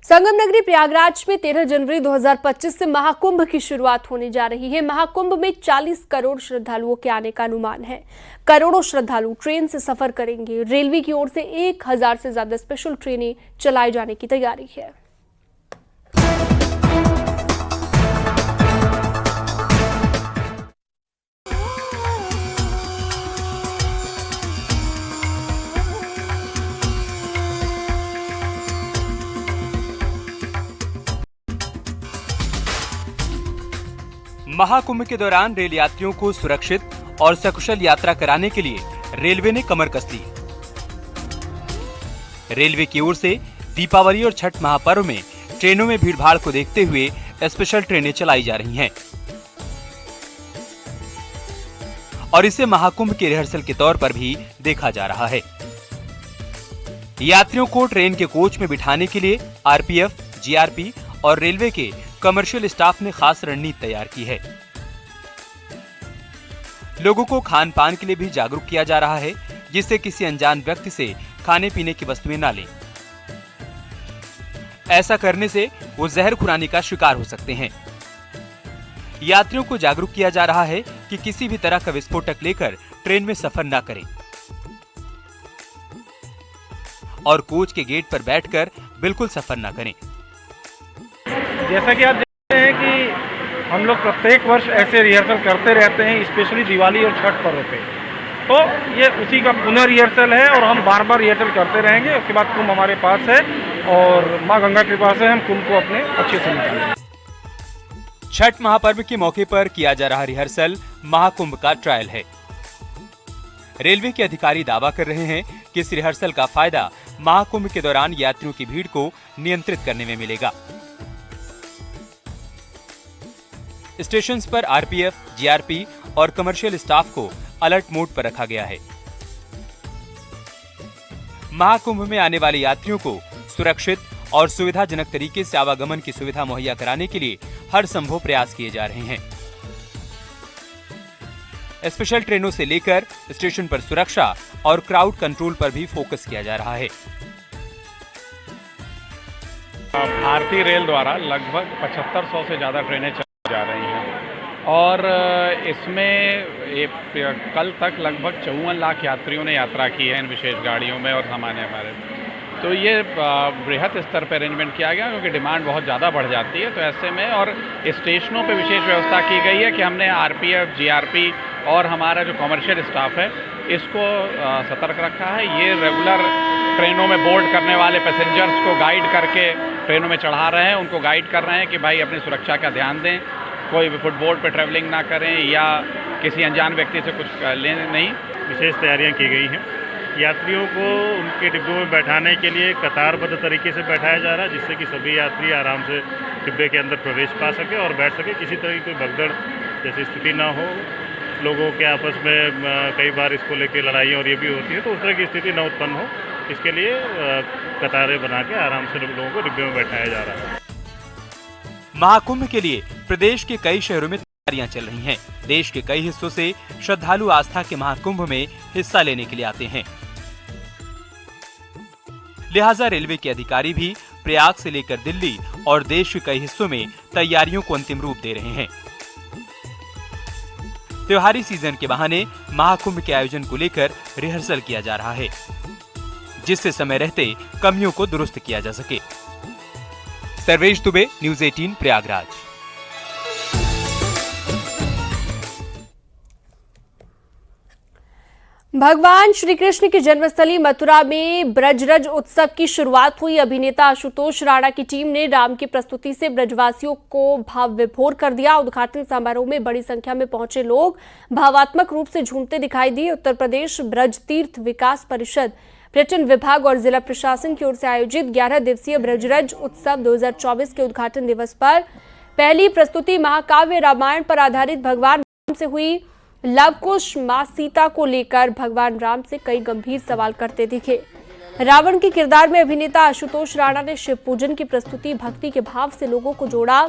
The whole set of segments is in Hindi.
संगम नगरी प्रयागराज में 13 जनवरी 2025 से महाकुंभ की शुरुआत होने जा रही है। महाकुंभ में 40 करोड़ श्रद्धालुओं के आने का अनुमान है। करोड़ों श्रद्धालु ट्रेन से सफर करेंगे। रेलवे की ओर से 1000 से ज्यादा स्पेशल ट्रेनें चलाए जाने की तैयारी है। महाकुंभ के दौरान रेल यात्रियों को सुरक्षित और सकुशल यात्रा कराने के लिए रेलवे ने कमर कस ली। रेलवे की ओर से दीपावली और छठ महापर्व में ट्रेनों में भीड़भाड़ को देखते हुए स्पेशल ट्रेनें चलाई जा रही हैं और इसे महाकुंभ के रिहर्सल के तौर पर भी देखा जा रहा है। यात्रियों को ट्रेन के कोच में बिठाने के लिए आरपीएफ, जीआरपी और रेलवे के कमर्शियल स्टाफ ने खास रणनीति तैयार की है। लोगों को खान पान के लिए भी जागरूक किया जा रहा है, जिससे किसी अनजान व्यक्ति से खाने पीने की वस्तुएं ना लें। ऐसा करने से वो जहर खुरानी का शिकार हो सकते हैं। यात्रियों को जागरूक किया जा रहा है कि किसी भी तरह का विस्फोटक लेकर ट्रेन में सफर ना करें और कोच के गेट पर बैठकर बिल्कुल सफर ना करें। जैसा कि आप जानते हैं कि हम लोग प्रत्येक वर्ष ऐसे रिहर्सल करते रहते हैं, स्पेशली दिवाली और छठ पर्व पे। तो ये उसी का पुनः रिहर्सल है और हम बार बार रिहर्सल करते रहेंगे। उसके बाद कुंभ हमारे पास है और माँ गंगा कृपा से हम कुंभ को अपने अच्छे से निकालेंगे। छठ महापर्व के मौके पर किया जा रहा रिहर्सल महाकुंभ का ट्रायल है। रेलवे के अधिकारी दावा कर रहे हैं कि इस रिहर्सल का फायदा महाकुंभ के दौरान यात्रियों की भीड़ को नियंत्रित करने में मिलेगा। स्टेशंस पर आरपीएफ, जीआरपी और कमर्शियल स्टाफ को अलर्ट मोड पर रखा गया है। महाकुंभ में आने वाले यात्रियों को सुरक्षित और सुविधाजनक तरीके से आवागमन की सुविधा मुहैया कराने के लिए हर संभव प्रयास किए जा रहे हैं। स्पेशल ट्रेनों से लेकर स्टेशन पर सुरक्षा और क्राउड कंट्रोल पर भी फोकस किया जा रहा है। भारतीय रेल द्वारा लगभग 7500 से ज़्यादा ट्रेनें जा रही हैं और इसमें कल तक लगभग 54 लाख यात्रियों ने यात्रा की है इन विशेष गाड़ियों में और सामान्य हमारे। तो ये बृहत स्तर पर अरेंजमेंट किया गया क्योंकि डिमांड बहुत ज़्यादा बढ़ जाती है। तो ऐसे में और स्टेशनों पे विशेष व्यवस्था की गई है कि हमने आरपीएफ, जीआरपी और हमारा जो कमर्शियल स्टाफ है इसको सतर्क रखा है। ये रेगुलर ट्रेनों में बोर्ड करने वाले पैसेंजर्स को गाइड करके ट्रेनों में चढ़ा रहे हैं, उनको गाइड कर रहे हैं कि भाई अपनी सुरक्षा का ध्यान दें, कोई भी फुटबोर्ड पर ट्रैवलिंग ना करें या किसी अनजान व्यक्ति से कुछ लें नहीं। विशेष तैयारियां की गई हैं। यात्रियों को उनके डिब्बों में बैठाने के लिए कतारबद्ध तरीके से बैठाया जा रहा है, जिससे कि सभी यात्री आराम से डिब्बे के अंदर प्रवेश पा सके और बैठ सके। किसी तरह की कोई भगदड़ जैसी स्थिति ना हो। लोगों के आपस में कई बार इसको लेकर लड़ाइयाँ और ये भी होती है, तो उस तरह की स्थिति न उत्पन्न हो, इसके लिए कतारें बना के आराम से लोगों को डिब्बे में बैठाया जा रहा है। महाकुंभ के लिए प्रदेश के कई शहरों में तैयारियां चल रही हैं। देश के कई हिस्सों से श्रद्धालु आस्था के महाकुंभ में हिस्सा लेने के लिए आते हैं। लिहाजा रेलवे के अधिकारी भी प्रयाग से लेकर दिल्ली और देश के कई हिस्सों में तैयारियों को अंतिम रूप दे रहे हैं। त्योहारी सीजन के बहाने महाकुंभ के आयोजन को लेकर रिहर्सल किया जा रहा है, जिससे समय रहते कमियों को दुरुस्त किया जा सके। सर्वेश दुबे, न्यूज़ 18 प्रयागराज। भगवान श्री कृष्ण की जन्मस्थली मथुरा में ब्रजरज उत्सव की शुरुआत हुई। अभिनेता आशुतोष राणा की टीम ने राम की प्रस्तुति से ब्रजवासियों को भाव विभोर कर दिया। उद्घाटन समारोह में बड़ी संख्या में पहुंचे लोग भावात्मक रूप से झूमते दिखाई दिए। उत्तर प्रदेश ब्रज तीर्थ विकास परिषद, पर्यटन विभाग और जिला प्रशासन की ओर से आयोजित 11 दिवसीय ब्रजरज उत्सव 2024 के उद्घाटन दिवस पर पहली प्रस्तुति महाकाव्य रामायण पर आधारित भगवान राम से हुई। लव कुश मां सीता को लेकर भगवान राम से कई गंभीर सवाल करते दिखे। रावण के किरदार में अभिनेता आशुतोष राणा ने शिव पूजन की प्रस्तुति भक्ति के भाव से लोगों को जोड़ा।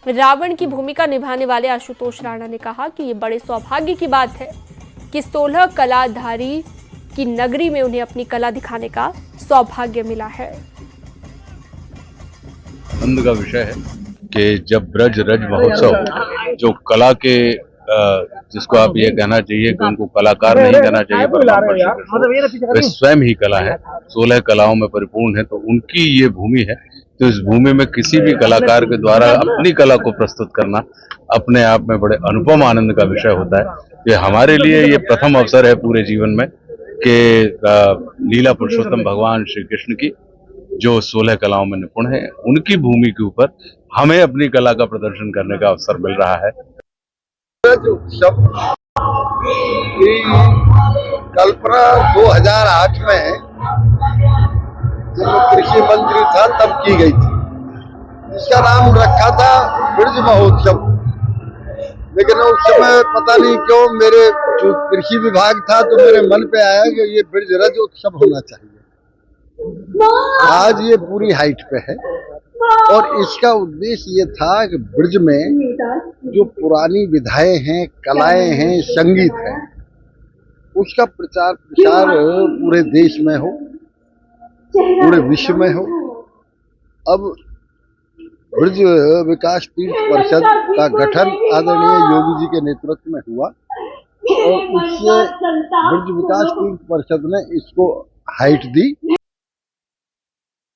रावण की भूमिका निभाने वाले आशुतोष राणा ने कहा कि ये बड़े सौभाग्य की बात है कि 16 कलाधारी की नगरी में उन्हें अपनी कला दिखाने का सौभाग्य मिला है। आनंद का विषय है कि जब ब्रज रज महोत्सव जो कला के जिसको आप ये कहना चाहिए कि उनको कलाकार नहीं कहना चाहिए, वे स्वयं ही कला है, 16 कलाओं में परिपूर्ण है, तो उनकी ये भूमि है। तो इस भूमि में किसी भी कलाकार के द्वारा अपनी कला को प्रस्तुत करना अपने आप में बड़े अनुपम आनंद का विषय होता है। ये हमारे लिए ये प्रथम अवसर है पूरे जीवन में कि लीला पुरुषोत्तम भगवान श्री कृष्ण की जो 16 कलाओं में निपुण है, उनकी भूमि के ऊपर हमें अपनी कला का प्रदर्शन करने का अवसर मिल रहा है। उत्सव की कल्पना 2008 में जब कृषि मंत्री था तब की गई थी। इसका नाम रखा था ब्रज महोत्सव, लेकिन उस समय पता नहीं क्यों मेरे जो कृषि विभाग था तो मेरे मन पे आया कि ये ब्रज रज उत्सव होना चाहिए। आज ये पूरी हाइट पे है और इसका उद्देश्य ये था कि ब्रज में जो पुरानी विधाएं हैं, कलाएं हैं, संगीत है, उसका प्रचार प्रसार पूरे देश में हो, पूरे विश्व में हो। अब ब्रज विकास तीर्थ परिषद का गठन आदरणीय योगी जी के नेतृत्व में हुआ और उससे ब्रज विकास तीर्थ परिषद ने इसको हाइट दी।